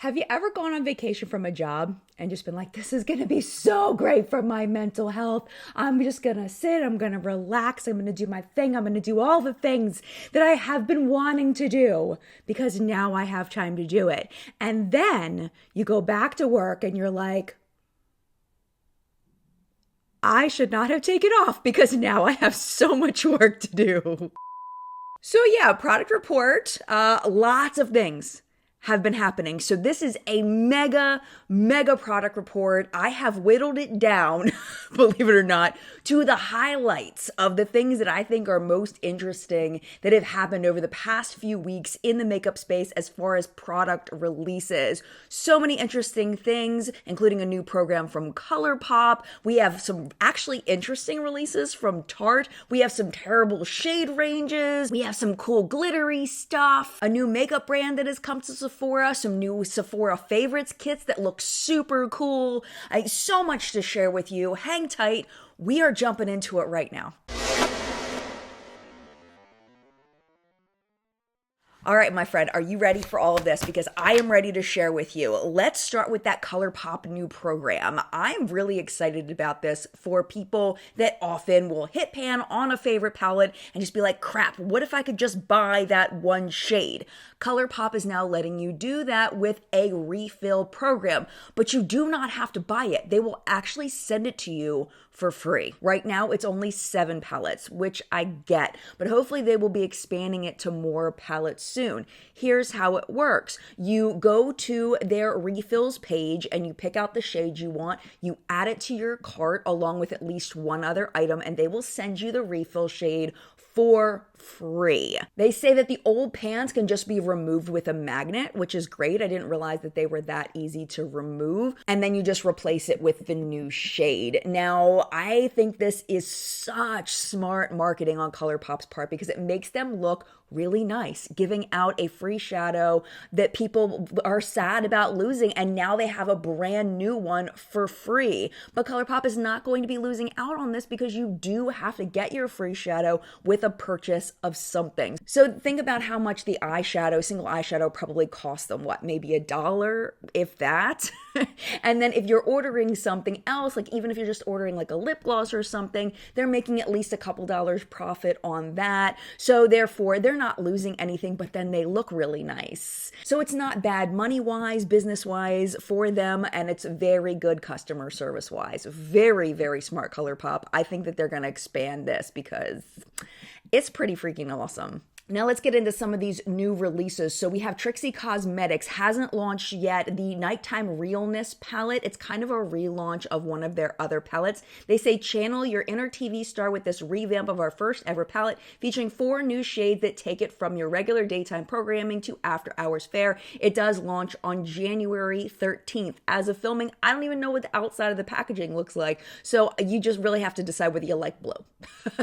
Have you ever gone on vacation from a job and just been like, this is gonna be so great for my mental health? I'm just gonna sit, I'm gonna relax, I'm gonna do my thing, I'm gonna do all the things that I have been wanting to do because now I have time to do it. And then you go back to work and you're like, I should not have taken off because now I have so much work to do. So yeah, product report, lots of things have been happening. So this is a mega product report. I have whittled it down, believe it or not, to the highlights of the things that I think are most interesting that have happened over the past few weeks in the makeup space as far as product releases. So many interesting things, including a new program from ColourPop. We have some actually interesting releases from Tarte. We have some terrible shade ranges. We have some cool glittery stuff. A new makeup brand that has come to Sephora, some new Sephora favorites kits that look super cool. So much to share with you. Hang tight. We are jumping into it right now. All right, my friend, are you ready for all of this? Because I am ready to share with you. Let's start with that ColourPop new program. I'm really excited about this for people that often will hit pan on a favorite palette and just be like, crap, what if I could just buy that one shade? ColourPop is now letting you do that with a refill program, but you do not have to buy it. They will actually send it to you for free. Right now, it's only 7 palettes, which I get, but hopefully they will be expanding it to more palettes soon. Here's how it works. You go to their refills page and you pick out the shade you want. You add it to your cart along with at least one other item, and they will send you the refill shade for free. They say that the old pans can just be removed with a magnet, which is great. I didn't realize that they were that easy to remove. And then you just replace it with the new shade. Now, I think this is such smart marketing on ColourPop's part because it makes them look really nice, giving out a free shadow that people are sad about losing, and now they have a brand new one for free. But ColourPop is not going to be losing out on this because you do have to get your free shadow with a purchase of something. So think about how much the eyeshadow, single eyeshadow, probably cost them, what, maybe $1, if that? And then if you're ordering something else, like even if you're just ordering like a lip gloss or something, they're making at least a couple dollars profit on that. So therefore, they're not losing anything, but then they look really nice. So it's not bad money-wise, business-wise for them, and it's very good customer service-wise. Very smart ColourPop. I think that they're going to expand this because it's pretty freaking awesome. Now let's get into some of these new releases. So we have Trixie Cosmetics, hasn't launched yet, the Nighttime Realness palette. It's kind of a relaunch of one of their other palettes. They say channel your inner TV star with this revamp of our first ever palette, featuring 4 new shades that take it from your regular daytime programming to after hours fare. It does launch on January 13th. As of filming, I don't even know what the outside of the packaging looks like. So you just really have to decide whether you like blue.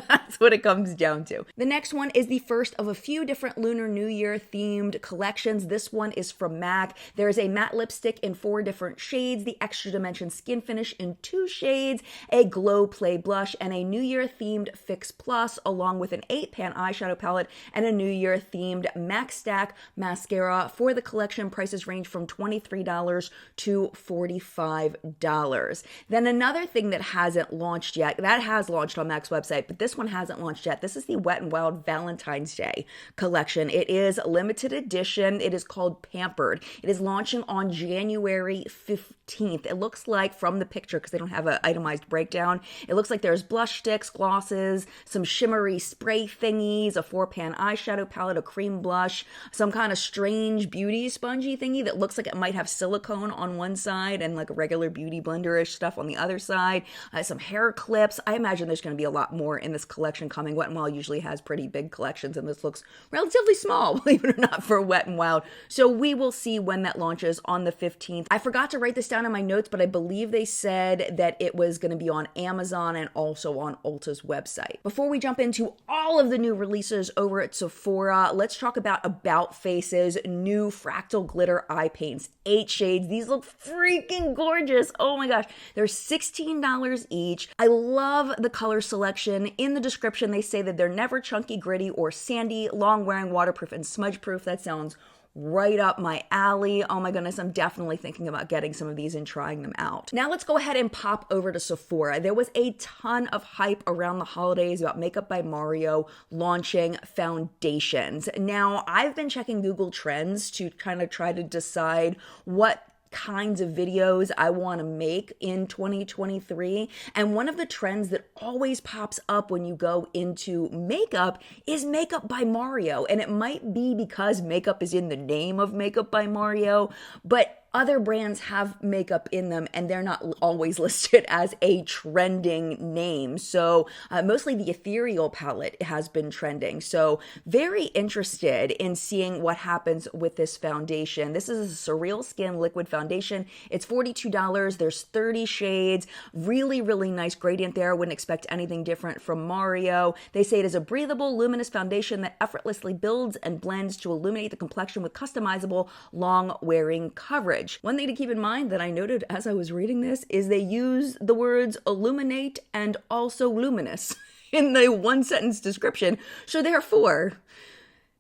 That's what it comes down to. The next one is the first of a few different Lunar New Year themed collections. This one is from MAC. There's a matte lipstick in 4 different shades, the Extra Dimension Skin Finish in 2 shades, a Glow Play blush, and a New Year themed Fix Plus, along with an 8-pan eyeshadow palette and a New Year themed Max Stack mascara. For the collection, prices range from $23 to $45. Then another thing that hasn't launched yet, that has launched on MAC's website, but this one hasn't launched yet. This is the Wet n Wild Valentine's Day collection. It is limited edition. It is called Pampered. It is launching on January 15th. It looks like from the picture, because they don't have an itemized breakdown, it looks like there's blush sticks, glosses, some shimmery spray thingies, a 4-pan eyeshadow palette, a cream blush, some kind of strange beauty spongy thingy that looks like it might have silicone on one side and like a regular beauty blender-ish stuff on the other side, some hair clips. I imagine there's going to be a lot more in this collection coming. Wet n Wild usually has pretty big collections, and this looks relatively small, believe it or not, for Wet n Wild. So we will see when that launches on the 15th. I forgot to write this down in my notes, but I believe they said that it was going to be on Amazon and also on Ulta's website. Before we jump into all of the new releases over at Sephora, let's talk about Face's new Fractal Glitter Eye Paints. 8 shades. These look freaking gorgeous. Oh my gosh. They're $16 each. I love the color selection. In the description, they say that they're never chunky, gritty, or sandy, long wearing, waterproof, and smudge proof. That sounds right up my alley. Oh my goodness, I'm definitely thinking about getting some of these and trying them out. Now let's go ahead and pop over to Sephora. There was a ton of hype around the holidays about Makeup by Mario launching foundations. Now, I've been checking Google Trends to kind of try to decide what kinds of videos I want to make in 2023. And one of the trends that always pops up when you go into makeup is Makeup by Mario. And it might be because makeup is in the name of Makeup by Mario, but other brands have makeup in them and they're not always listed as a trending name. So mostly the Ethereal palette has been trending. So very interested in seeing what happens with this foundation. This is a Surreal Skin Liquid Foundation. It's $42. There's 30 shades. Really, really nice gradient there. Wouldn't expect anything different from Mario. They say it is a breathable, luminous foundation that effortlessly builds and blends to illuminate the complexion with customizable, long-wearing coverage. One thing to keep in mind that I noted as I was reading this is they use the words illuminate and also luminous in the one sentence description. So therefore,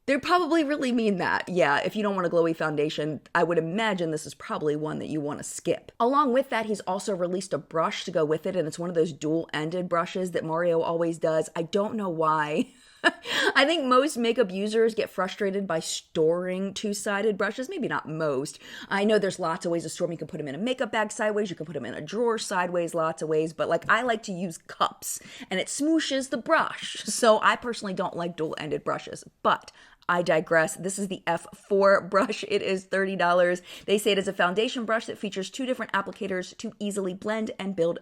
they probably really mean that. Yeah, if you don't want a glowy foundation, I would imagine this is probably one that you want to skip. Along with that, he's also released a brush to go with it, and it's one of those dual-ended brushes that Mario always does. I don't know why. I think most makeup users get frustrated by storing two-sided brushes. Maybe not most. I know there's lots of ways to store them. You can put them in a makeup bag sideways. You can put them in a drawer sideways, lots of ways. But like I like to use cups and it smooshes the brush. So I personally don't like dual-ended brushes, but I digress. This is the F4 brush. It is $30. They say it is a foundation brush that features two different applicators to easily blend and build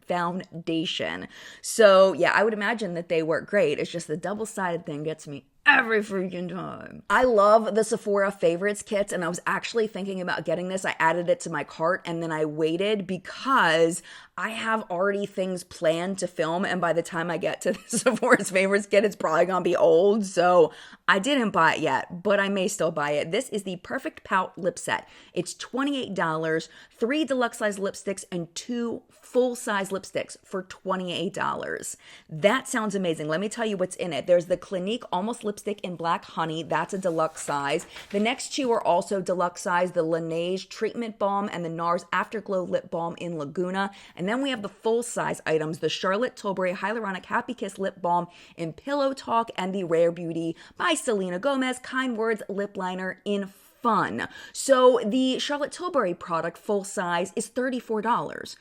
foundation. So yeah, I would imagine that they work great. It's just the double-sided thing gets me every freaking time. I love the Sephora favorites kits, and I was actually thinking about getting this. I added it to my cart and then I waited because I have already things planned to film, and by the time I get to the Sephora's favorites kit, it's probably gonna be old, so I didn't buy it yet, but I may still buy it. This is the Perfect Pout lip set. It's $28, 3 deluxe size lipsticks and 2 full-size lipsticks for $28. That sounds amazing. Let me tell you what's in it. There's the Clinique Almost Lipstick in Black Honey. That's a deluxe size. The next two are also deluxe size, the Laneige Treatment Balm and the NARS Afterglow Lip Balm in Laguna. And then we have the full-size items, the Charlotte Tilbury Hyaluronic Happy Kiss Lip Balm in Pillow Talk and the Rare Beauty by Selena Gomez Kind Words Lip Liner in Fun. So the Charlotte Tilbury product full size is $34.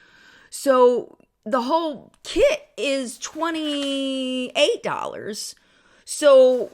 So the whole kit is $28. So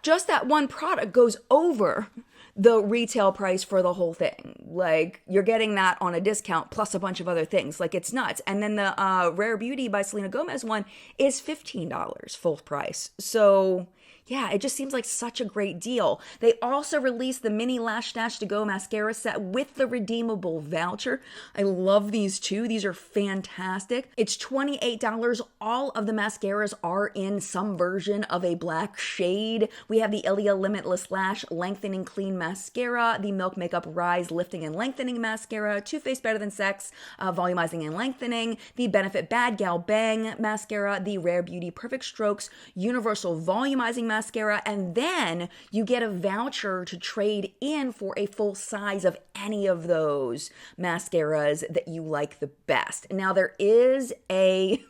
just that one product goes over the retail price for the whole thing. Like, you're getting that on a discount plus a bunch of other things. Like, it's nuts. And then the Rare Beauty by Selena Gomez one is $15 full price. So yeah, it just seems like such a great deal. They also released the mini Lashstash to Go mascara set with the redeemable voucher. I love these too. These are fantastic. It's $28. All of the mascaras are in some version of a black shade. We have the Ilia Limitless Lash Lengthening Clean Mascara, the Milk Makeup Rise Lifting and Lengthening Mascara, Too Faced Better Than Sex Volumizing and Lengthening, the Benefit Bad Gal Bang Mascara, the Rare Beauty Perfect Strokes Universal Volumizing Mascara, and then you get a voucher to trade in for a full size of any of those mascaras that you like the best. Now, there is a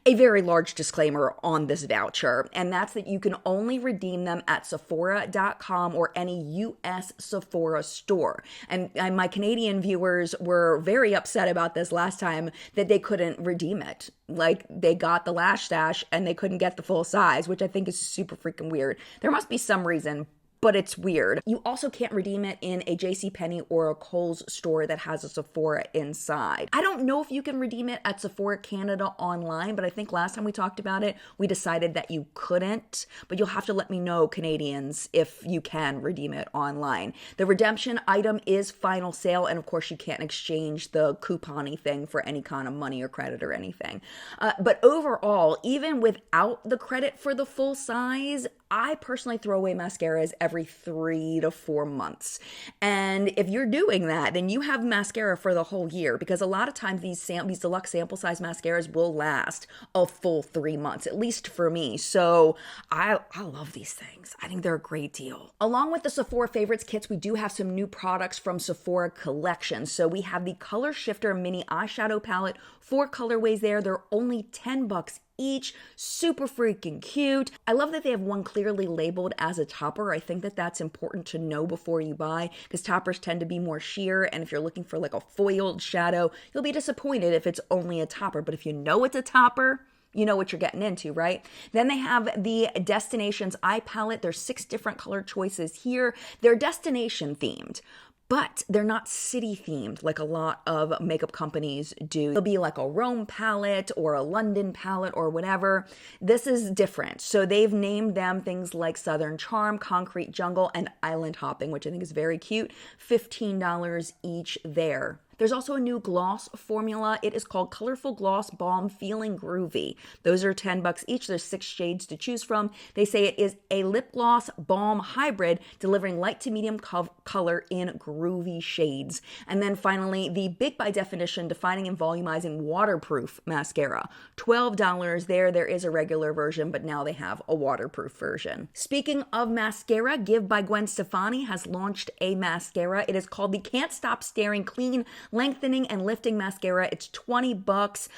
very large disclaimer on this voucher, and that's that you can only redeem them at Sephora.com or any US Sephora store. And my Canadian viewers were very upset about this last time, that they couldn't redeem it. Like, they got the Lashstash and they couldn't get the full size, which I think is super freaking weird. There must be some reason, but it's weird. You also can't redeem it in a JCPenney or a Kohl's store that has a Sephora inside. I don't know if you can redeem it at Sephora Canada online, but I think last time we talked about it, we decided that you couldn't, but you'll have to let me know, Canadians, if you can redeem it online. The redemption item is final sale, and of course you can't exchange the coupon-y thing for any kind of money or credit or anything. But overall, even without the credit for the full size, I personally throw away mascaras every 3 to 4 months. And if you're doing that, then you have mascara for the whole year, because a lot of times these deluxe sample size mascaras will last a full 3 months, at least for me. So I love these things. I think they're a great deal. Along with the Sephora Favorites kits, we do have some new products from Sephora Collection. So we have the Color Shifter Mini Eyeshadow Palette, 4 colorways there. They're only $10 each. Super freaking cute. I love that they have one clearly labeled as a topper. I think that that's important to know before you buy, because toppers tend to be more sheer, and if you're looking for like a foiled shadow, you'll be disappointed if it's only a topper. But if you know it's a topper, you know what you're getting into, right? Then they have the Destinations Eye Palette. There's 6 different color choices here. They're destination themed, but they're not city themed like a lot of makeup companies do. It'll be like a Rome palette or a London palette or whatever. This is different. So they've named them things like Southern Charm, Concrete Jungle, and Island Hopping, which I think is very cute. $15 each there. There's also a new gloss formula. It is called Colorful Gloss Balm Feeling Groovy. Those are $10 each. There's 6 shades to choose from. They say it is a lip gloss balm hybrid, delivering light to medium color in groovy shades. And then finally, the Big by Definition Defining and Volumizing Waterproof Mascara. $12 there. There is a regular version, but now they have a waterproof version. Speaking of mascara, Give by Gwen Stefani has launched a mascara. It is called the Can't Stop Staring Clean Lengthening and Lifting Mascara. It's $20.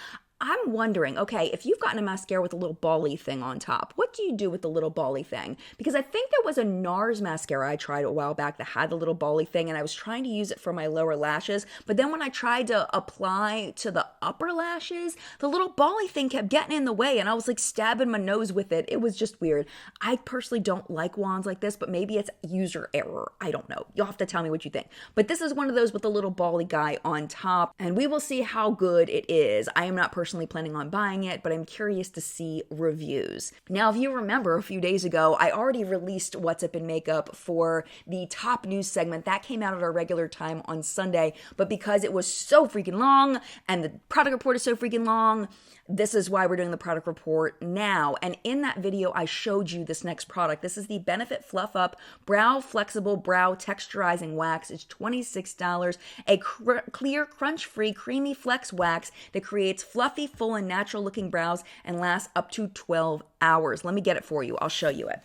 I'm wondering, okay, if you've gotten a mascara with a little bally thing on top, what do you do with the little bally thing? Because I think there was a NARS mascara I tried a while back that had the little bally thing, and I was trying to use it for my lower lashes, but then when I tried to apply to the upper lashes, the little bally thing kept getting in the way, and I was like stabbing my nose with it. It was just weird. I personally don't like wands like this, but maybe it's user error. I don't know. You'll have to tell me what you think. But this is one of those with the little bally guy on top, and we will see how good it is. I am not personally planning on buying it, but I'm curious to see reviews. Now, if you remember a few days ago, I already released What's Up in Makeup for the top news segment. That came out at our regular time on Sunday, but because it was so freaking long and the product report is so freaking long, this is why we're doing the product report now. And in that video, I showed you this next product. This is the Benefit Fluff Up Brow Flexible Brow Texturizing Wax. It's $26. A clear, crunch-free, creamy flex wax that creates fluffy, full, and natural-looking brows and lasts up to 12 hours. Let me get it for you. I'll show you it.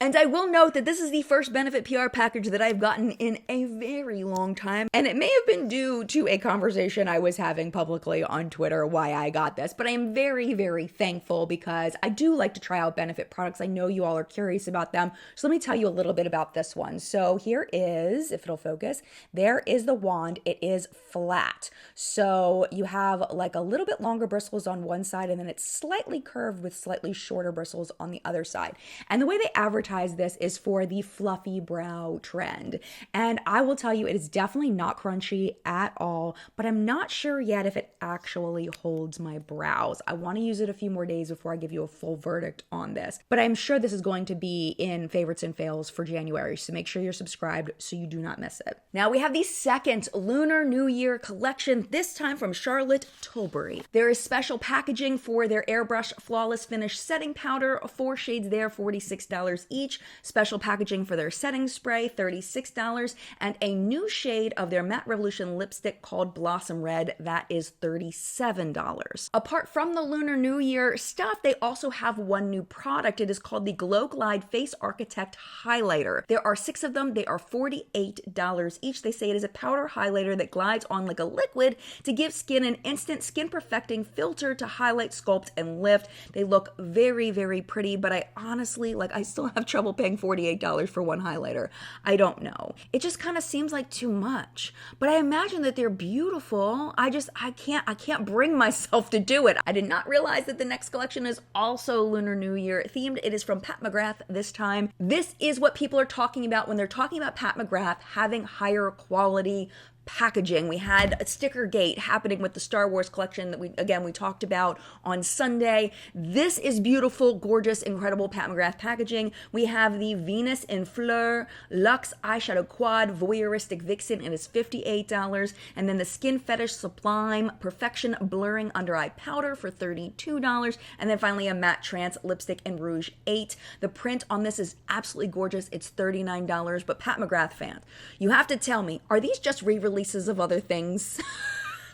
And I will note that this is the first Benefit PR package that I've gotten in a very long time, and it may have been due to a conversation I was having publicly on Twitter why I got this, but I am very, very thankful because I do like to try out Benefit products. I know you all are curious about them, so let me tell you a little bit about this one. So here is, if it'll focus, there is the wand. It is flat. So you have like a little bit longer bristles on one side, and then it's slightly curved with slightly shorter bristles on the other side. And the way they advertise this is for the fluffy brow trend. And I will tell you, it is definitely not crunchy at all, but I'm not sure yet if it actually holds my brows. I want to use it a few more days before I give you a full verdict on this, but I'm sure this is going to be in favorites and fails for January, so make sure you're subscribed so you do not miss it. Now we have the second Lunar New Year collection, this time from Charlotte Tilbury. There is special packaging for their Airbrush Flawless Finish Setting Powder, 4 shades there, $46 each. Special packaging for their setting spray, $36, and a new shade of their Matte Revolution lipstick called Blossom Red, that is $37. Apart from the Lunar New Year stuff, they also have one new product. It is called the Glow Glide Face Architect Highlighter. There are 6 of them. They are $48 each. They say it is a powder highlighter that glides on like a liquid to give skin an instant skin perfecting filter to highlight, sculpt, and lift. They look very, very pretty, but I honestly, I still have trouble paying $48 for one highlighter. I don't know. It just kind of seems like too much, but I imagine that they're beautiful. I can't bring myself to do it. I did not realize that the next collection is also Lunar New Year themed. It is from Pat McGrath this time. This is what people are talking about when they're talking about Pat McGrath having higher quality packaging. We had a sticker gate happening with the Star Wars collection that we talked about on Sunday. This is beautiful, gorgeous, incredible Pat McGrath packaging. We have the Venus in Fleur Luxe Eyeshadow Quad Voyeuristic Vixen. It is $58. And then the Skin Fetish Sublime Perfection Blurring Under Eye Powder for $32. And then finally a Matte Trance Lipstick in Rouge 8. The print on this is absolutely gorgeous. It's $39. But Pat McGrath fans, you have to tell me, are these just re-releases of other things?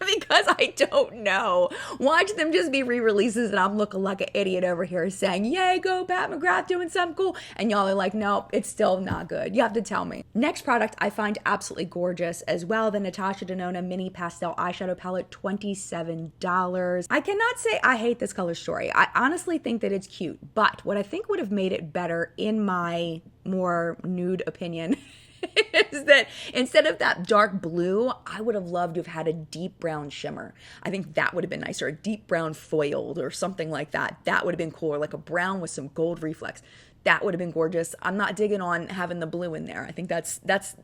Because I don't know. Watch them just be re-releases and I'm looking like an idiot over here saying, yay, go Pat McGrath doing something cool. And y'all are like, nope, it's still not good. You have to tell me. Next product I find absolutely gorgeous as well. The Natasha Denona Mini Pastel Eyeshadow Palette, $27. I cannot say I hate this color story. I honestly think that it's cute. But what I think would have made it better, in my more nude opinion, is that instead of that dark blue, I would have loved to have had a deep brown shimmer. I think that would have been nicer. A deep brown foiled or something like that. That would have been cool. Or like a brown with some gold reflex. That would have been gorgeous. I'm not digging on having the blue in there. I think that's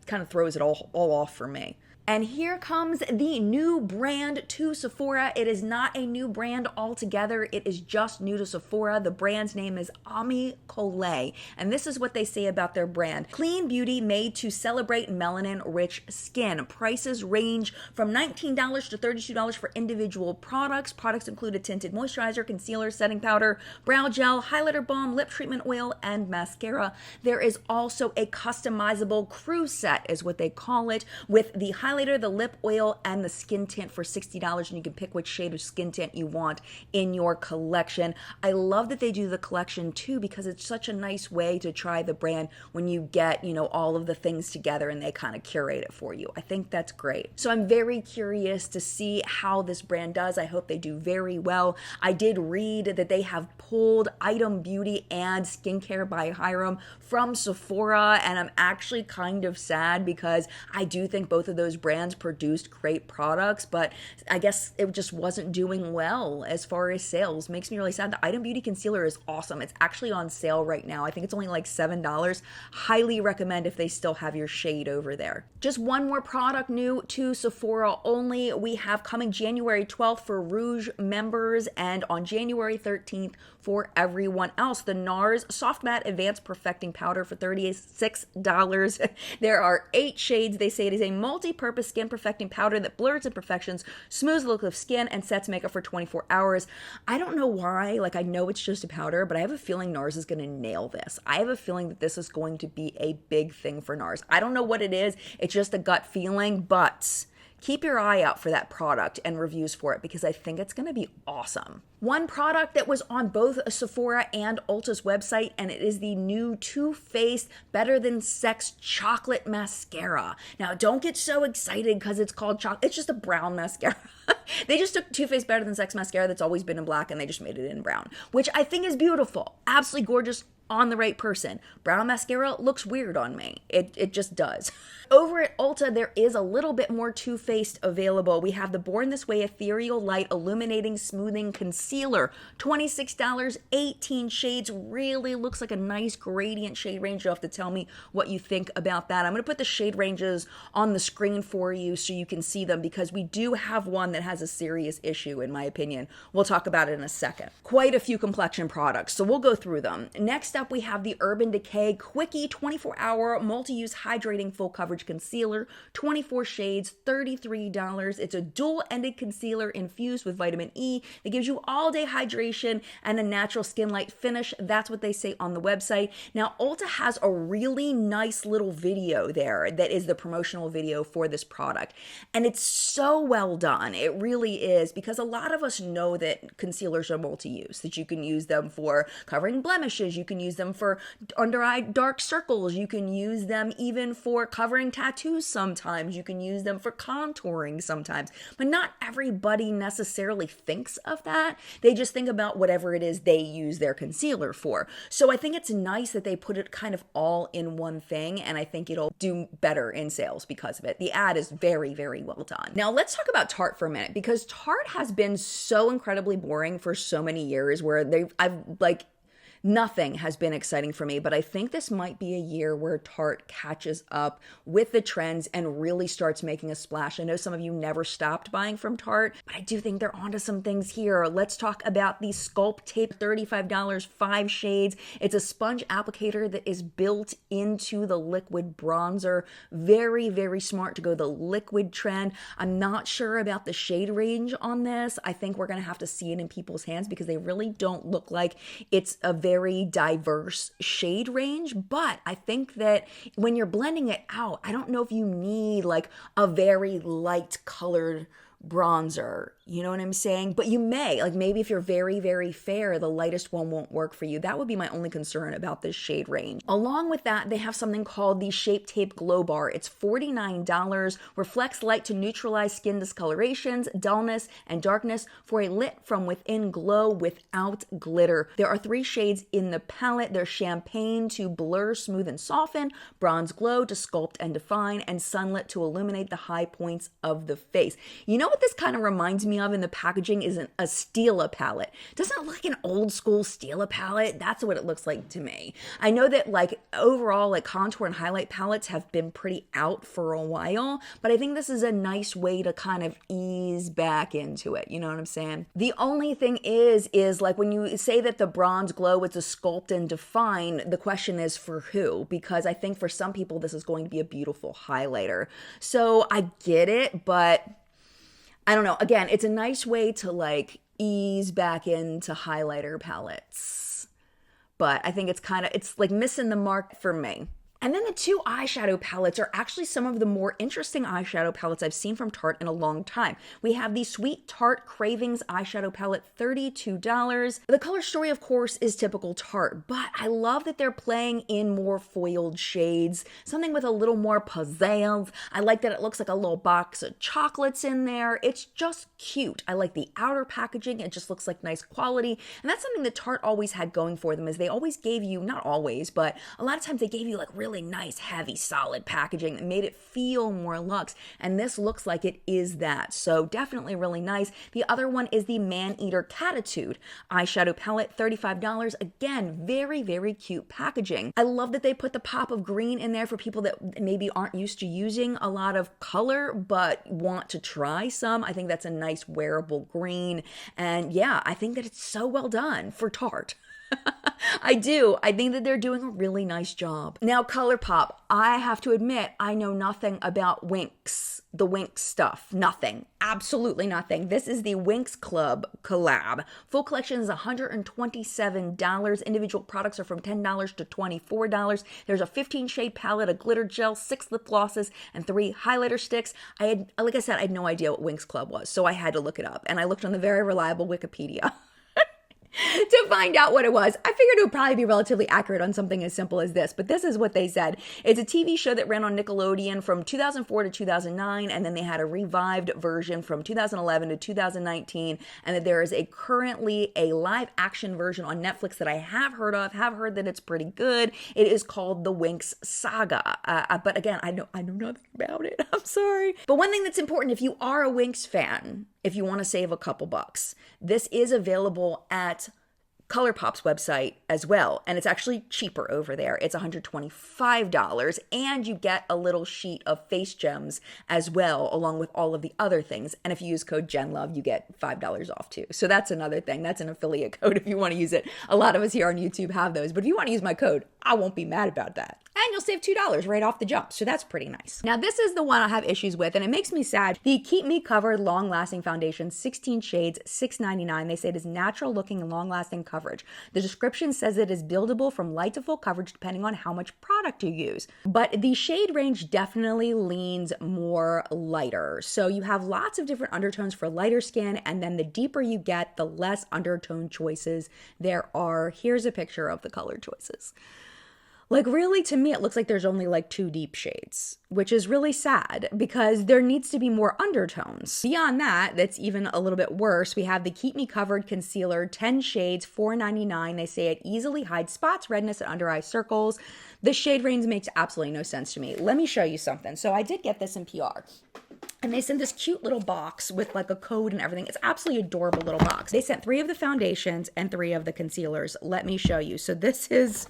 kind of throws it all off for me. And here comes the new brand to Sephora. It is not a new brand altogether. It is just new to Sephora. The brand's name is Ami Collet. And this is what they say about their brand. Clean beauty made to celebrate melanin-rich skin. Prices range from $19 to $32 for individual products. Products include a tinted moisturizer, concealer, setting powder, brow gel, highlighter balm, lip treatment oil, and mascara. There is also a customizable crew set, is what they call it, with the highlighter, the lip oil, and the skin tint for $60, and you can pick which shade of skin tint you want in your collection. I love that they do the collection too, because it's such a nice way to try the brand when you get, all of the things together and they kind of curate it for you. I think that's great. So I'm very curious to see how this brand does. I hope they do very well. I did read that they have pulled Item Beauty and Skincare by Hiram from Sephora, and I'm actually kind of sad because I do think both of those brands produced great products, but I guess it just wasn't doing well as far as sales. Makes me really sad. The Item Beauty Concealer is awesome. It's actually on sale right now. I think it's only like $7. Highly recommend if they still have your shade over there. Just one more product new to Sephora only. We have coming January 12th for Rouge members and on January 13th for everyone else. The NARS Soft Matte Advanced Perfecting Powder for $36. There are 8 shades. They say it is a multi-purpose skin perfecting powder that blurs imperfections, smooths the look of skin, and sets makeup for 24 hours. I don't know why. I know it's just a powder, but I have a feeling NARS is going to nail this. I have a feeling that this is going to be a big thing for NARS. I don't know what it is. It's just a gut feeling, but keep your eye out for that product and reviews for it because I think it's going to be awesome. One product that was on both Sephora and Ulta's website, and it is the new Too Faced Better Than Sex Chocolate Mascara. Now, don't get so excited because it's called chocolate. It's just a brown mascara. They just took Too Faced Better Than Sex mascara that's always been in black and they just made it in brown, which I think is beautiful. Absolutely gorgeous on the right person. Brown mascara looks weird on me. It just does. Over at Ulta, there is a little bit more Too Faced available. We have the Born This Way Ethereal Light Illuminating Smoothing Concealer. $26, 18 shades. Really looks like a nice gradient shade range. You'll have to tell me what you think about that. I'm going to put the shade ranges on the screen for you so you can see them because we do have one that has a serious issue, in my opinion. We'll talk about it in a second. Quite a few complexion products, so we'll go through them. Next up, we have the Urban Decay Quickie 24-Hour Multi-Use Hydrating Full Coverage Concealer, 24 shades, $33. It's a dual-ended concealer infused with vitamin E that gives you all-day hydration and a natural skin light finish. That's what they say on the website. Now, Ulta has a really nice little video there that is the promotional video for this product, and it's so well done. It really is, because a lot of us know that concealers are multi-use, that you can use them for covering blemishes, you can use them for under-eye dark circles, you can use them even for covering tattoos sometimes, you can use them for contouring sometimes, but not everybody necessarily thinks of that. They just think about whatever it is they use their concealer for. So I think it's nice that they put it kind of all in one thing, and I think it'll do better in sales because of it. The ad is very, very well done. Now let's talk about Tarte for a minute, because Tarte has been so incredibly boring for so many years where Nothing has been exciting for me, but I think this might be a year where Tarte catches up with the trends and really starts making a splash. I know some of you never stopped buying from Tarte, but I do think they're onto some things here. Let's talk about the Sculpt Tape, $35, 5 shades. It's a sponge applicator that is built into the liquid bronzer. Very, very smart to go the liquid trend. I'm not sure about the shade range on this. I think we're going to have to see it in people's hands because they really don't look like it's a very diverse shade range, but I think that when you're blending it out, I don't know if you need like a very light colored bronzer, you know what I'm saying? But you may, like maybe if you're very, very fair, the lightest one won't work for you. That would be my only concern about this shade range. Along with that, they have something called the Shape Tape Glow Bar. It's $49, reflects light to neutralize skin discolorations, dullness, and darkness for a lit from within glow without glitter. There are 3 shades in the palette. There's Champagne to blur, smooth, and soften, Bronze Glow to sculpt and define, and Sunlit to illuminate the high points of the face. You know what this kind of reminds me of in the packaging is a Stila palette. Doesn't it look like an old school Stila palette? That's what it looks like to me. I know that like overall like contour and highlight palettes have been pretty out for a while, but I think this is a nice way to kind of ease back into it. You know what I'm saying? The only thing is like when you say that the Bronze Glow is a sculpt and define, the question is for who? Because I think for some people this is going to be a beautiful highlighter. So I get it, but I don't know. Again, it's a nice way to like ease back into highlighter palettes. But I think it's like missing the mark for me. And then the 2 eyeshadow palettes are actually some of the more interesting eyeshadow palettes I've seen from Tarte in a long time. We have the Sweet Tarte Cravings eyeshadow palette, $32. The color story, of course, is typical Tarte, but I love that they're playing in more foiled shades, something with a little more pizzazz. I like that it looks like a little box of chocolates in there. It's just cute. I like the outer packaging. It just looks like nice quality. And that's something that Tarte always had going for them is they always gave you, not always, but a lot of times they gave you like really nice, heavy, solid packaging that made it feel more luxe. And this looks like it is that. So definitely really nice. The other one is the Man-Eater Catitude eyeshadow palette, $35. Again, very, very cute packaging. I love that they put the pop of green in there for people that maybe aren't used to using a lot of color, but want to try some. I think that's a nice wearable green. And yeah, I think that it's so well done for Tarte. I do. I think that they're doing a really nice job. Now, ColourPop. I have to admit, I know nothing about Winx, the Winx stuff. Nothing. Absolutely nothing. This is the Winx Club collab. Full collection is $127. Individual products are from $10 to $24. There's a 15 shade palette, a glitter gel, 6 lip glosses, and 3 highlighter sticks. Like I said, I had no idea what Winx Club was, so I had to look it up. And I looked on the very reliable Wikipedia to find out what it was. I figured it would probably be relatively accurate on something as simple as this, but this is what they said. It's a TV show that ran on Nickelodeon from 2004 to 2009, and then they had a revived version from 2011 to 2019, and that there is currently a live action version on Netflix that I have heard that it's pretty good. It is called The Winx Saga, but again, I know nothing about it. I'm sorry. But one thing that's important, if you are a Winx fan, if you want to save a couple bucks, this is available at ColourPop's website as well, and it's actually cheaper over there. It's $125, and you get a little sheet of face gems as well, along with all of the other things. And if you use code JENLUV, you get $5 off too. So that's another thing. That's an affiliate code if you want to use it. A lot of us here on YouTube have those, but if you want to use my code, I won't be mad about that. And you'll save $2 right off the jump. So that's pretty nice. Now, this is the one I have issues with, and it makes me sad. The Keep Me Covered Long Lasting Foundation, 16 shades, $6.99. They say it is natural looking and long lasting coverage. The description says it is buildable from light to full coverage depending on how much product you use. But the shade range definitely leans more lighter. So you have lots of different undertones for lighter skin, and then the deeper you get, the less undertone choices there are. Here's a picture of the color choices. Like, really, to me, it looks like there's only like 2 deep shades, which is really sad because there needs to be more undertones. Beyond that, that's even a little bit worse. We have the Keep Me Covered Concealer, 10 shades, $4.99. They say it easily hides spots, redness, and under eye circles. The shade range makes absolutely no sense to me. Let me show you something. So I did get this in PR. And they sent this cute little box with like a code and everything. It's absolutely adorable little box. They sent 3 of the foundations and 3 of the concealers. Let me show you. So this is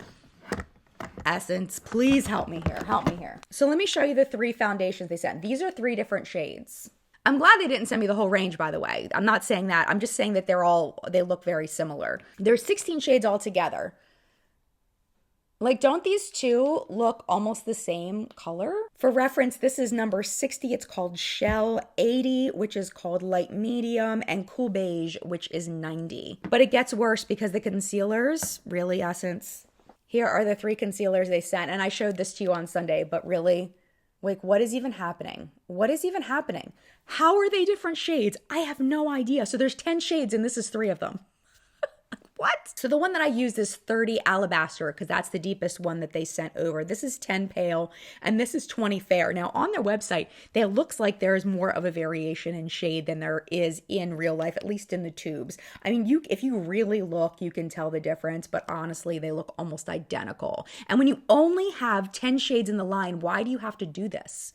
Essence. Please help me here. Help me here. So let me show you the 3 foundations they sent. These are 3 different shades. I'm glad they didn't send me the whole range, by the way. I'm not saying that. I'm just saying that they look very similar. There's 16 shades altogether. Like, don't these 2 look almost the same color? For reference, this is number 60. It's called Shell, 80, which is called Light Medium, and Cool Beige, which is 90. But it gets worse because the concealers, really, Essence? Here are the 3 concealers they sent, and I showed this to you on Sunday, but really, like, what is even happening? What is even happening? How are they different shades? I have no idea. So there's 10 shades, and this is 3 of them. What? So the one that I used is 30 Alabaster because that's the deepest one that they sent over. This is 10 Pale and this is 20 Fair. Now on their website, it looks like there's more of a variation in shade than there is in real life, at least in the tubes. I mean, if you really look, you can tell the difference, but honestly, they look almost identical. And when you only have 10 shades in the line, why do you have to do this?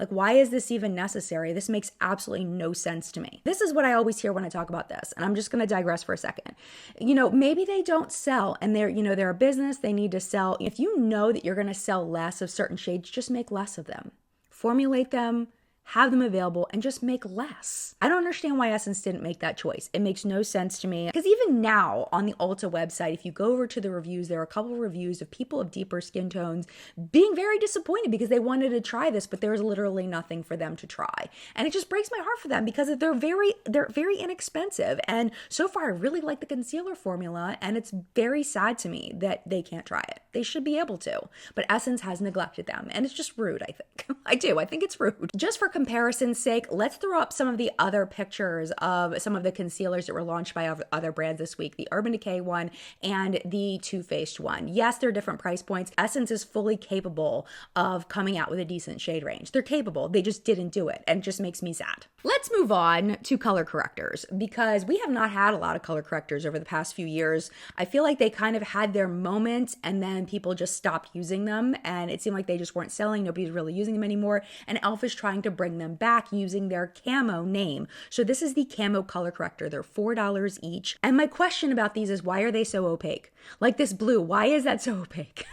Like, why is this even necessary? This makes absolutely no sense to me. This is what I always hear when I talk about this. And I'm just going to digress for a second. You know, maybe they don't sell and they're a business. They need to sell. If you know that you're going to sell less of certain shades, just make less of them. Formulate them, have them available, and just make less. I don't understand why Essence didn't make that choice. It makes no sense to me. Because even now on the Ulta website, if you go over to the reviews, there are a couple of reviews of people of deeper skin tones being very disappointed because they wanted to try this, but there's literally nothing for them to try. And it just breaks my heart for them because they're very inexpensive. And so far, I really like the concealer formula, and it's very sad to me that they can't try it. They should be able to, but Essence has neglected them, and it's just rude, I think. I think it's rude. Just for comparison's sake, let's throw up some of the other pictures of some of the concealers that were launched by other brands this week, the Urban Decay one and the Too Faced one. Yes, they're different price points. Essence is fully capable of coming out with a decent shade range. They're capable. They just didn't do it, and it just makes me sad. Let's move on to color correctors because we have not had a lot of color correctors over the past few years. I feel like they kind of had their moment and then people just stopped using them, and it seemed like they just weren't selling. Nobody's really using them anymore, and e.l.f. is trying to bring them back using their camo name. So this is the camo color corrector. They're $4 each. And my question about these is, why are they so opaque? Like this blue, why is that so opaque?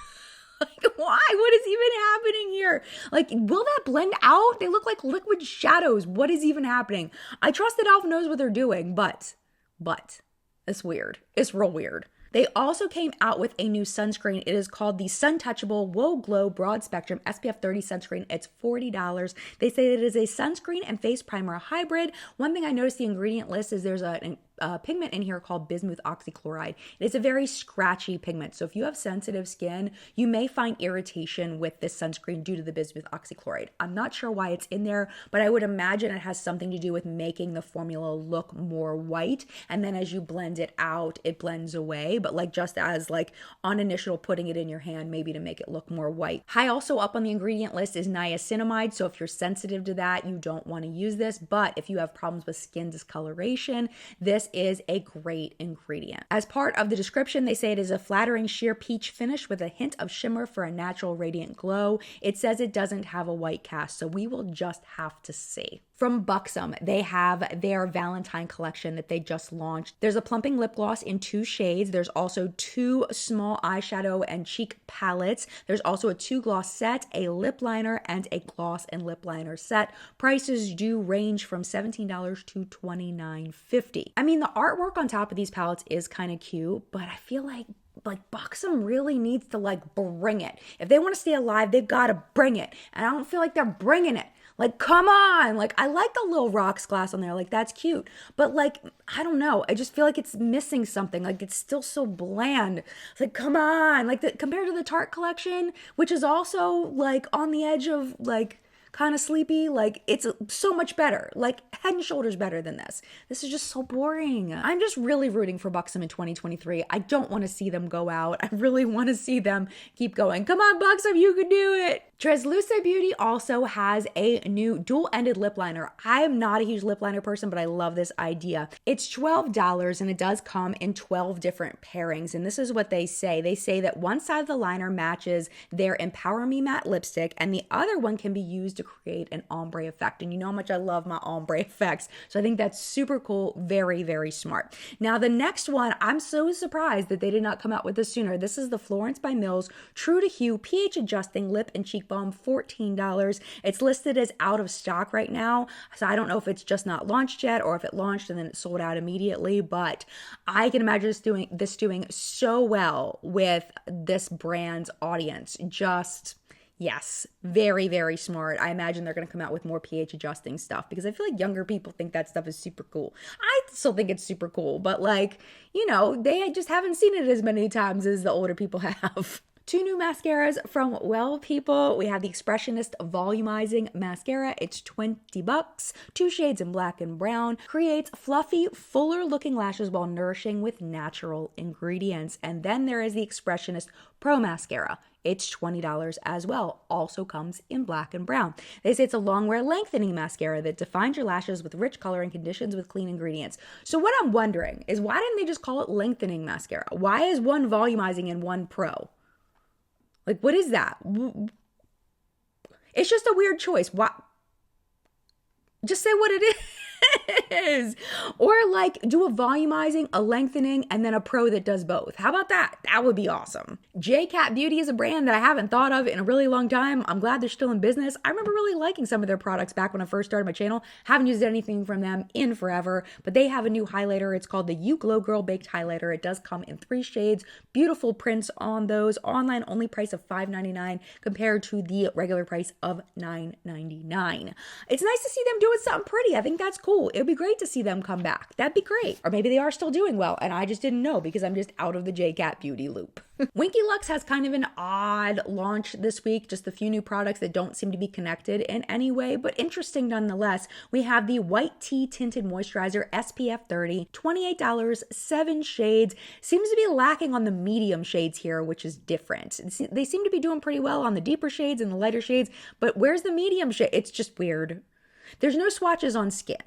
Like, why? What is even happening here? Like, will that blend out? They look like liquid shadows. What is even happening? I trust that e.l.f. knows what they're doing, but it's weird. It's real weird. They also came out with a new sunscreen. It is called the Sun Touchable Whoa Glow Broad Spectrum SPF 30 sunscreen. It's $40. They say it is a sunscreen and face primer hybrid. One thing I noticed the ingredient list is there's a pigment in here called bismuth oxychloride. It is a very scratchy pigment. So if you have sensitive skin, you may find irritation with this sunscreen due to the bismuth oxychloride. I'm not sure why it's in there, but I would imagine it has something to do with making the formula look more white. And then as you blend it out, it blends away. But like just as like on initial putting it in your hand, maybe to make it look more white. High also up on the ingredient list is niacinamide. So if you're sensitive to that, you don't want to use this. But if you have problems with skin discoloration, this is a great ingredient. As part of the description, they say it is a flattering sheer peach finish with a hint of shimmer for a natural radiant glow. It says it doesn't have a white cast, so we will just have to see. From Buxom, they have their Valentine collection that they just launched. There's a plumping lip gloss in 2 shades. There's also 2 small eyeshadow and cheek palettes. There's also a 2 gloss set, a lip liner, and a gloss and lip liner set. Prices do range from $17 to $29.50. I mean, the artwork on top of these palettes is kind of cute, but I feel like Buxom really needs to like bring it. If they want to stay alive, they've got to bring it. And I don't feel like they're bringing it. Like, come on. Like, I like the little rocks glass on there. Like, that's cute. But like, I don't know. I just feel like it's missing something. Like, it's still so bland. It's like, come on. Like, compared to the Tarte collection, which is also like on the edge of like kind of sleepy, like it's so much better, like head and shoulders better than this. This is just so boring. I'm just really rooting for Buxom in 2023. I don't want to see them go out. I really want to see them keep going. Come on, Buxom, you can do it. Translucent Beauty also has a new dual-ended lip liner. I am not a huge lip liner person, but I love this idea. It's $12 and it does come in 12 different pairings. And this is what they say. They say that one side of the liner matches their Empower Me matte lipstick and the other one can be used to create an ombre effect. And you know how much I love my ombre effects. So I think that's super cool. Very, very smart. Now the next one, I'm so surprised that they did not come out with this sooner. This is the Florence by Mills True to Hue pH Adjusting Lip and Cheek Balm, $14. It's listed as out of stock right now, so I don't know if it's just not launched yet or if it launched and then it sold out immediately, but I can imagine this doing so well with this brand's audience. Just yes, very, very smart. I imagine they're going to come out with more pH adjusting stuff because I feel like younger people think that stuff is super cool. I still think it's super cool, but like, you know, they just haven't seen it as many times as the older people have. Two new mascaras from Well People. We have the Expressionist Volumizing Mascara. It's $20. 2 shades in black and brown. Creates fluffy, fuller looking lashes while nourishing with natural ingredients. And then there is the Expressionist Pro Mascara. It's $20 as well. Also comes in black and brown. They say it's a long wear lengthening mascara that defines your lashes with rich color and conditions with clean ingredients. So what I'm wondering is why didn't they just call it lengthening mascara? Why is one volumizing and one pro? Like, what is that? It's just a weird choice. Why? Just say what it is. Or like do a volumizing, a lengthening, and then a pro that does both. How about that? That would be awesome. JCat Beauty is a brand that I haven't thought of in a really long time. I'm glad they're still in business. I remember really liking some of their products back when I first started my channel. Haven't used anything from them in forever, but they have a new highlighter. It's called the You Glow Girl Baked Highlighter. It does come in 3 shades. Beautiful prints on those. Online only price of $5.99 compared to the regular price of $9.99. It's nice to see them doing something pretty. I think that's cool. It would be great to see them come back. That'd be great. Or maybe they are still doing well and I just didn't know because I'm just out of the JCat Beauty loop. Winky Lux has kind of an odd launch this week, just a few new products that don't seem to be connected in any way, but interesting nonetheless. We have the White Tea Tinted Moisturizer SPF 30, $28, 7 shades. Seems to be lacking on the medium shades here, which is different. They seem to be doing pretty well on the deeper shades and the lighter shades, but where's the medium shade? It's just weird. There's no swatches on skin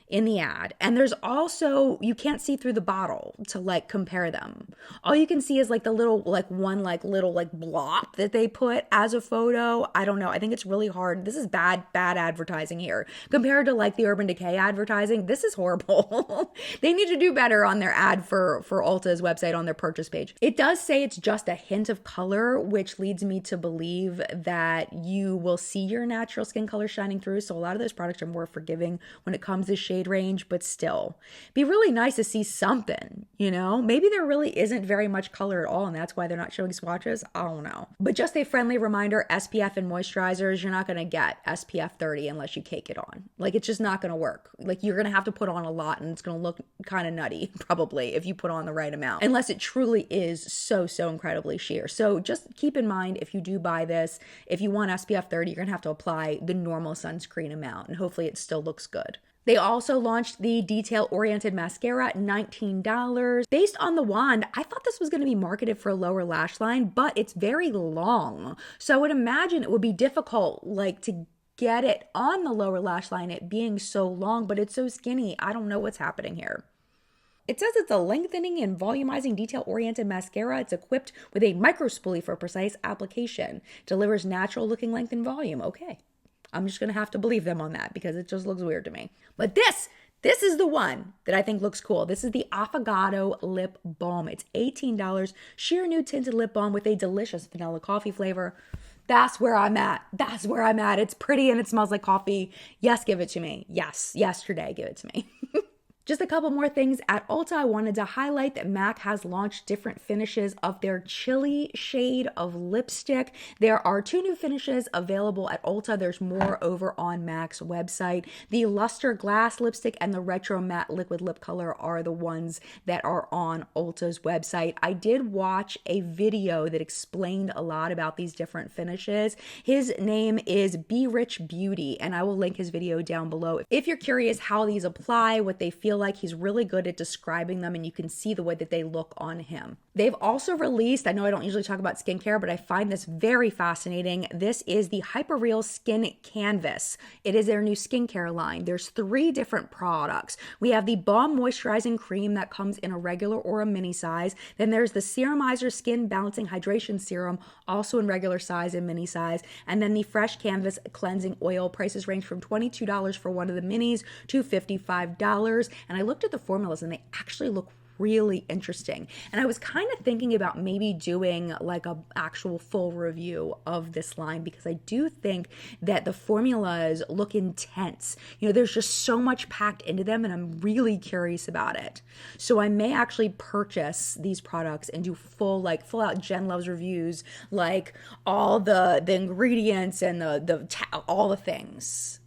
in the ad. And there's also, you can't see through the bottle to like compare them. All you can see is like the little, like one, like little like blop that they put as a photo. I don't know. I think it's really hard. This is bad advertising here. Compared to like the Urban Decay advertising, this is horrible. They need to do better on their ad for Ulta's website on their purchase page. It does say it's just a hint of color, which leads me to believe that you will see your natural skin color shining through. So a lot of those products are more forgiving when it comes to shade range, but still be really nice to see something, you know? Maybe there really isn't very much color at all and that's why they're not showing swatches. I don't know. But just a friendly reminder, SPF and moisturizers, you're not going to get SPF 30 unless you cake it on. Like it's just not going to work. Like you're going to have to put on a lot and it's going to look kind of nutty probably if you put on the right amount, unless it truly is so incredibly sheer. So just keep in mind if you do buy this, if you want SPF 30, you're going to have to apply the normal sunscreen amount and hopefully it still looks good. They also launched the Detail-Oriented Mascara at $19. Based on the wand, I thought this was going to be marketed for a lower lash line, but it's very long. So I would imagine it would be difficult like to get it on the lower lash line, it being so long, but it's so skinny. I don't know what's happening here. It says it's a lengthening and volumizing detail-oriented mascara. It's equipped with a micro spoolie for precise application. Delivers natural looking length and volume. Okay. I'm just going to have to believe them on that because it just looks weird to me. But this is the one that I think looks cool. This is the Affogato Lip Balm. It's $18. Sheer nude tinted lip balm with a delicious vanilla coffee flavor. That's where I'm at. That's where I'm at. It's pretty and it smells like coffee. Yes, give it to me. Yes, yesterday, give it to me. Just a couple more things at Ulta. I wanted to highlight that MAC has launched different finishes of their chili shade of lipstick. There are 2 new finishes available at Ulta. There's more over on MAC's website. The Luster Glass lipstick and the Retro Matte Liquid Lip Color are the ones that are on Ulta's website. I did watch a video that explained a lot about these different finishes. His name is Be Rich Beauty, and I will link his video down below. If you're curious how these apply, what they feel like, he's really good at describing them and you can see the way that they look on him. They've also released, I know I don't usually talk about skincare, but I find this very fascinating. This is the Hyperreal Skin Canvas. It is their new skincare line. There's 3 different products. We have the Balm Moisturizing Cream that comes in a regular or a mini size. Then there's the Serumizer Skin Balancing Hydration Serum, also in regular size and mini size. And then the Fresh Canvas Cleansing Oil. Prices range from $22 for one of the minis to $55. And I looked at the formulas and they actually look really interesting. And I was kind of thinking about maybe doing like a actual full review of this line because I do think that the formulas look intense. You know, there's just so much packed into them and I'm really curious about it. So I may actually purchase these products and do full out JENLUV's reviews, like all the ingredients and all the things,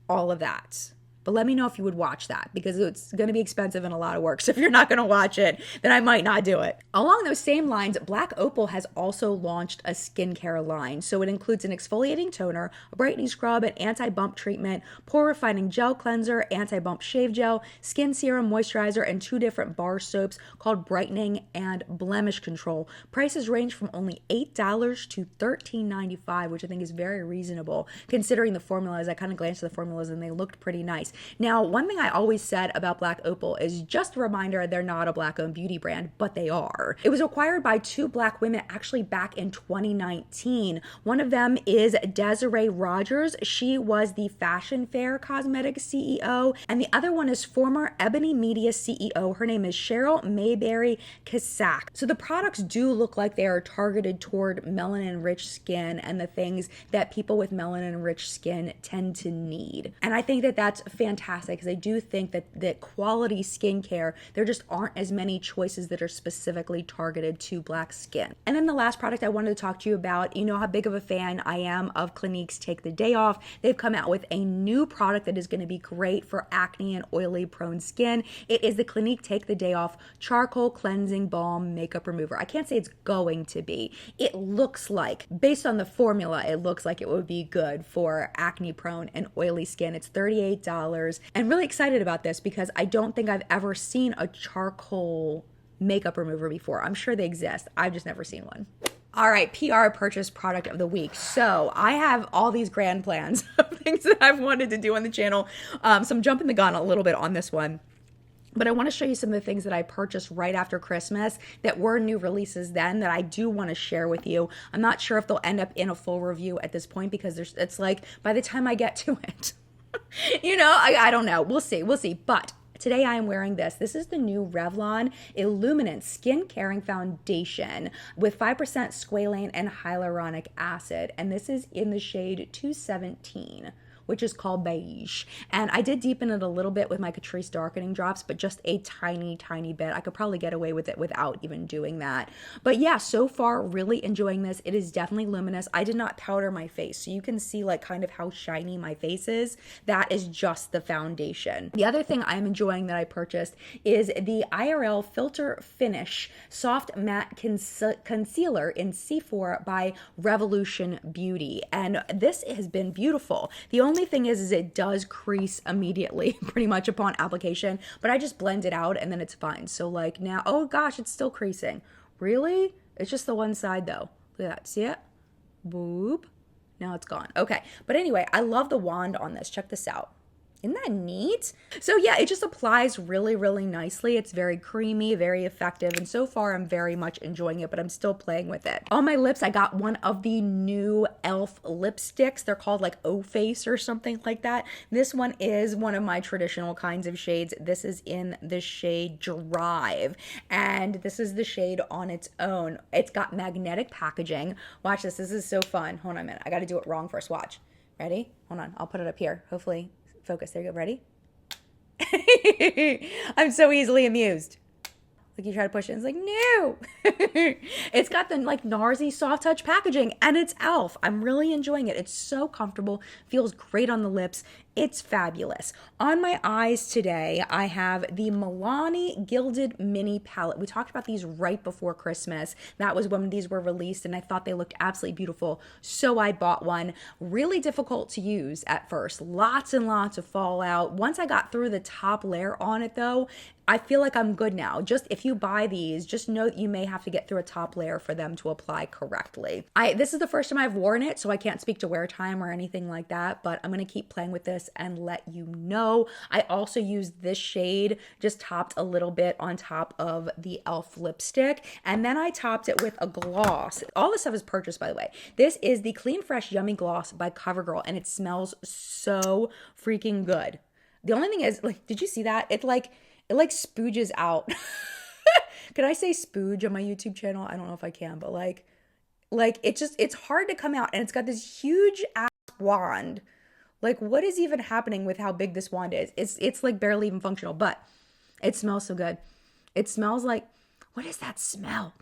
all of that. But let me know if you would watch that because it's going to be expensive and a lot of work. So if you're not going to watch it, then I might not do it. Along those same lines, Black Opal has also launched a skincare line. So it includes an exfoliating toner, a brightening scrub, an anti-bump treatment, pore refining gel cleanser, anti-bump shave gel, skin serum moisturizer, and 2 different bar soaps called Brightening and Blemish Control. Prices range from only $8 to $13.95, which I think is very reasonable considering the formulas. I kind of glanced at the formulas and they looked pretty nice. Now, one thing I always said about Black Opal is just a reminder, they're not a Black-owned beauty brand, but they are. It was acquired by 2 Black women actually back in 2019. One of them is Desiree Rogers. She was the Fashion Fair Cosmetics CEO, and the other one is former Ebony Media CEO. Her name is Cheryl Mayberry Casack. So the products do look like they are targeted toward melanin-rich skin and the things that people with melanin-rich skin tend to need. And I think that that's fantastic because I do think that quality skincare, there just aren't as many choices that are specifically targeted to Black skin. And then the last product I wanted to talk to you about, you know how big of a fan I am of Clinique's Take the Day Off. They've come out with a new product that is going to be great for acne and oily prone skin. It is the Clinique Take the Day Off Charcoal Cleansing Balm Makeup Remover. I can't say it's going to be. It looks like, based on the formula, it looks like it would be good for acne prone and oily skin. It's $38. And really excited about this because I don't think I've ever seen a charcoal makeup remover before. I'm sure they exist. I've just never seen one. All right, PR purchase product of the week. So I have all these grand plans of things that I've wanted to do on the channel. So I'm jumping the gun a little bit on this one. But I want to show you some of the things that I purchased right after Christmas that were new releases then that I do want to share with you. I'm not sure if they'll end up in a full review at this point because it's like by the time I get to it, you know, I don't know. We'll see. But today I am wearing this. This is the new Revlon Illuminant Skin Caring Foundation with 5% squalane and hyaluronic acid. And this is in the shade 217. Which is called Beige. And I did deepen it a little bit with my Catrice darkening drops, but just a tiny, tiny bit. I could probably get away with it without even doing that. But yeah, so far, really enjoying this. It is definitely luminous. I did not powder my face, so you can see like kind of how shiny my face is. That is just the foundation. The other thing I'm enjoying that I purchased is the IRL Filter Finish Soft Matte Concealer in C4 by Revolution Beauty. And this has been beautiful. The only thing is it does crease immediately pretty much upon application, but I just blend it out and then it's fine. So like now, oh gosh, it's still creasing. Really? It's just the one side though. Look at that. See it? Boop. Now it's gone. Okay. But anyway, I love the wand on this. Check this out. Isn't that neat? So yeah, it just applies really, really nicely. It's very creamy, very effective. And so far I'm very much enjoying it, but I'm still playing with it. On my lips, I got one of the new e.l.f. lipsticks. They're called like O-Face or something like that. This one is one of my traditional kinds of shades. This is in the shade Drive. And this is the shade on its own. It's got magnetic packaging. Watch this. This is so fun. Hold on a minute. I got to do it wrong first. Watch. Ready? Hold on. I'll put it up here. Hopefully focus. There you go. Ready? I'm so easily amused. Like you try to push it, it's like, no. It's got the like Narzy soft touch packaging and it's e.l.f. I'm really enjoying it. It's so comfortable, feels great on the lips. It's fabulous. On my eyes today, I have the Milani Gilded Mini Palette. We talked about these right before Christmas. That was when these were released, and I thought they looked absolutely beautiful, so I bought one. Really difficult to use at first. Lots and lots of fallout. Once I got through the top layer on it, though, I feel like I'm good now. Just if you buy these, just know that you may have to get through a top layer for them to apply correctly. This is the first time I've worn it, so I can't speak to wear time or anything like that, but I'm going to keep playing with this and let you know. I also used this shade, just topped a little bit on top of the e.l.f. lipstick, and then I topped it with a gloss. All this stuff is purchased, by the way. This is the Clean Fresh Yummy Gloss by CoverGirl, and it smells so freaking good. The only thing is, like, did you see that? It like spooges out. Can I say spooge on my YouTube channel? I don't know if I can, but like it's hard to come out, and it's got this huge ass wand. Like, what is even happening with how big this wand is? It's like barely even functional, but it smells so good. It smells like, what is that smell?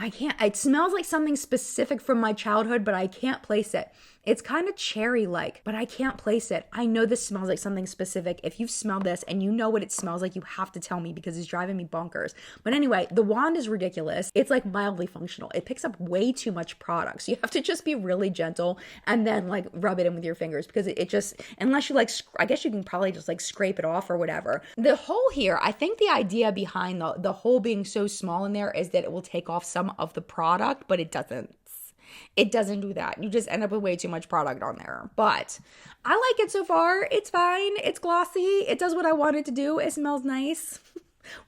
It smells like something specific from my childhood, but I can't place it. It's kind of cherry-like, but I can't place it. I know this smells like something specific. If you've smelled this and you know what it smells like, you have to tell me because it's driving me bonkers. But anyway, the wand is ridiculous. It's like mildly functional. It picks up way too much product. So you have to just be really gentle and then like rub it in with your fingers because it just, unless you like, I guess you can probably just like scrape it off or whatever. The hole here, I think the idea behind the hole being so small in there is that it will take off some of the product, but it doesn't. It doesn't do that. You just end up with way too much product on there. But I like it so far. It's fine. It's glossy. It does what I want it to do. It smells nice.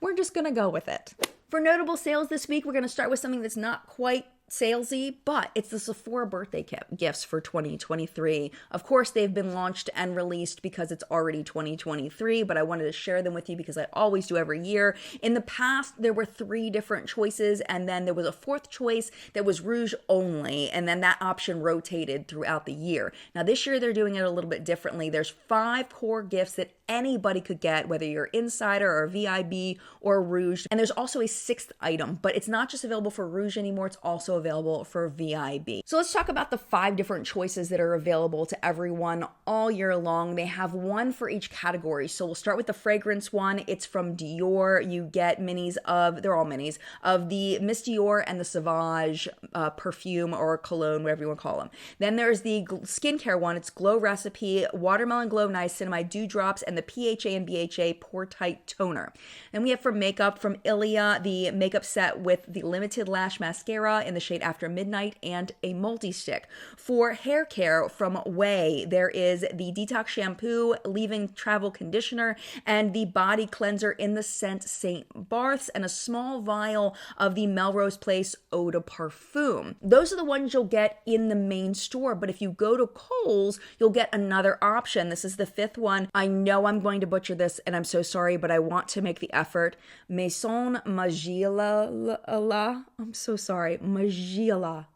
We're just going to go with it. For notable sales this week, we're going to start with something that's not quite salesy, but it's the Sephora birthday gifts for 2023. Of course, they've been launched and released because it's already 2023, but I wanted to share them with you because I always do every year. In the past, there were 3 different choices, and then there was a 4th choice that was rouge only, and then that option rotated throughout the year. Now, this year, they're doing it a little bit differently. There's 5 core gifts that anybody could get, whether you're insider or VIB or rouge, and there's also a 6th item, but it's not just available for rouge anymore, it's also available for VIB. So let's talk about the 5 different choices that are available to everyone all year long. They have one for each category. So we'll start with the fragrance one. It's from Dior. You get minis of, they're all minis, of the Miss Dior and the Sauvage perfume or cologne, whatever you want to call them. Then there's the skincare one. It's Glow Recipe, Watermelon Glow Niacinamide Dewdrops, and the PHA and BHA Pore Tight Toner. Then we have for makeup from Ilia, the makeup set with the Limited Lash Mascara in the shade After Midnight and a multi-stick. For hair care from Way, there is the Detox Shampoo, Leave-In Travel Conditioner, and the Body Cleanser in the scent Saint Barth's, and a small vial of the Melrose Place Eau de Parfum. Those are the ones you'll get in the main store, but if you go to Kohl's, you'll get another option. This is the 5th one. I know I'm going to butcher this, and I'm so sorry, but I want to make the effort. Maison Margiela. I'm so sorry. Margiela.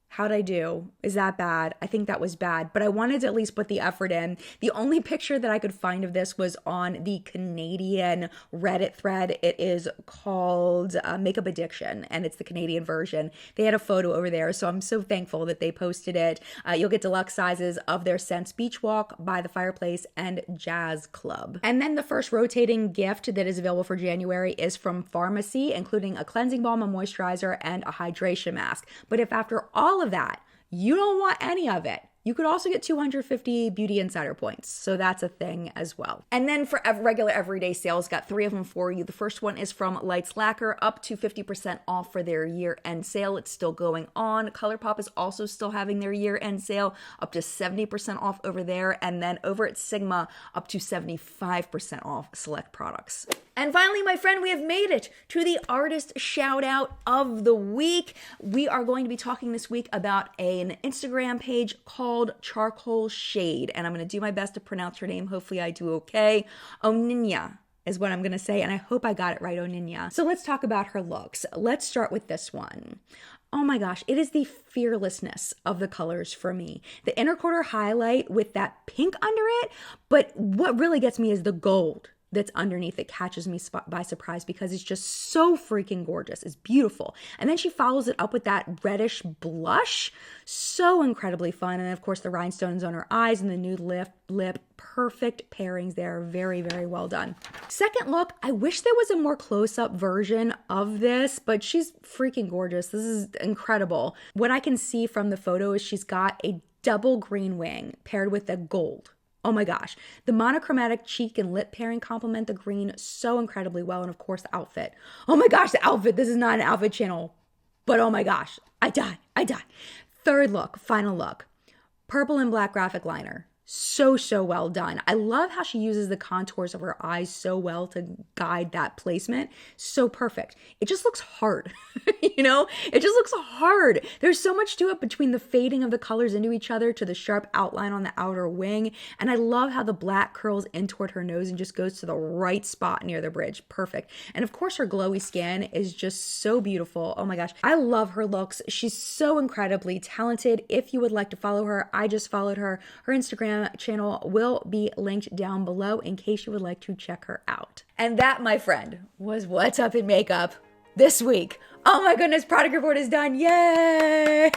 How'd I do? Is that bad? I think that was bad, but I wanted to at least put the effort in. The only picture that I could find of this was on the Canadian Reddit thread. It is called Makeup Addiction, and it's the Canadian version. They had a photo over there, so I'm so thankful that they posted it. You'll get deluxe sizes of their scents Beach Walk, By the Fireplace, and Jazz Club. And then the first rotating gift that is available for January is from Pharmacy, including a cleansing balm, a moisturizer, and a hydration mask. But if after all of that, you don't want any of it, you could also get 250 Beauty Insider points. So that's a thing as well. And then for regular everyday sales, got 3 of them for you. The first one is from Lights Lacquer, up to 50% off for their year-end sale. It's still going on. ColourPop is also still having their year-end sale, up to 70% off over there. And then over at Sigma, up to 75% off select products. And finally, my friend, we have made it to the artist shout out of the week. We are going to be talking this week about an Instagram page called Charcoal Shade, and I'm going to do my best to pronounce her name. Hopefully I do okay. Oninya is what I'm going to say, and I hope I got it right, Oninya. So let's talk about her looks. Let's start with this one. Oh my gosh, it is the fearlessness of the colors for me. The inner quarter highlight with that pink under it, but what really gets me is the gold. that's underneath that catches me by surprise because it's just so freaking gorgeous. It's beautiful. And then she follows it up with that reddish blush. So incredibly fun. And of course the rhinestones on her eyes and the nude lip. Perfect pairings there. Very, very well done. Second look, I wish there was a more close-up version of this, but she's freaking gorgeous. This is incredible. What I can see from the photo is she's got a double green wing paired with a gold. Oh my gosh. The monochromatic cheek and lip pairing complement the green so incredibly well. And of course the outfit. Oh my gosh, the outfit. This is not an outfit channel, but oh my gosh, I die. Third look, final look. Purple and black graphic liner. So well done. I love how she uses the contours of her eyes so well to guide that placement. So perfect. It just looks hard, you know? It just looks hard. There's so much to it between the fading of the colors into each other to the sharp outline on the outer wing. And I love how the black curls in toward her nose and just goes to the right spot near the bridge. Perfect. And of course her glowy skin is just so beautiful. Oh my gosh. I love her looks. She's so incredibly talented. If you would like to follow her, I just followed her. Her Instagram channel will be linked down below in case you would like to check her out. And that, my friend, was what's up in makeup this week. Oh my goodness, product report is done. Yay!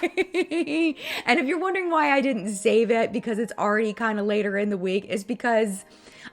And if you're wondering why I didn't save it because it's already kind of later in the week, is because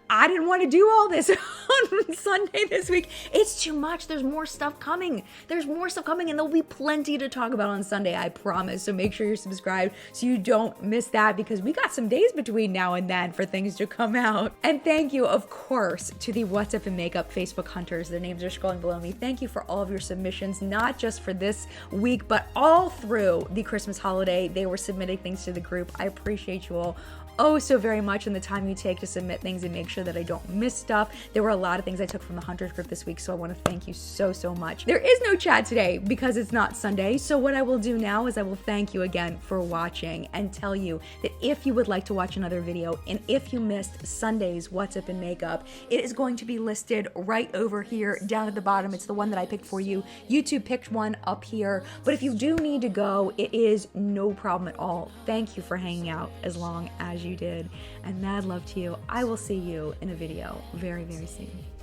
I didn't want to do all this on Sunday this week. It's too much. There's more stuff coming. And there'll be plenty to talk about on Sunday, I promise. So make sure you're subscribed so you don't miss that, because we got some days between now and then for things to come out. And thank you, of course, to the What's Up in Makeup Facebook hunters. Their names are scrolling below me. Thank you for all of your submissions, not just for this week, but all through the Christmas holiday. They were submitting things to the group. I appreciate you all oh so very much, and the time you take to submit things and make sure that I don't miss stuff. There were a lot of things I took from the Hunters group this week, so I want to thank you so much. There is no chat today because it's not Sunday, so what I will do now is I will thank you again for watching and tell you that if you would like to watch another video, and if you missed Sunday's What's Up in Makeup, it is going to be listed right over here down at the bottom. It's the one that I picked for you. YouTube picked one up here, but if you do need to go, it is no problem at all. Thank you for hanging out as long as you did, and mad love to you. I will see you in a video very soon.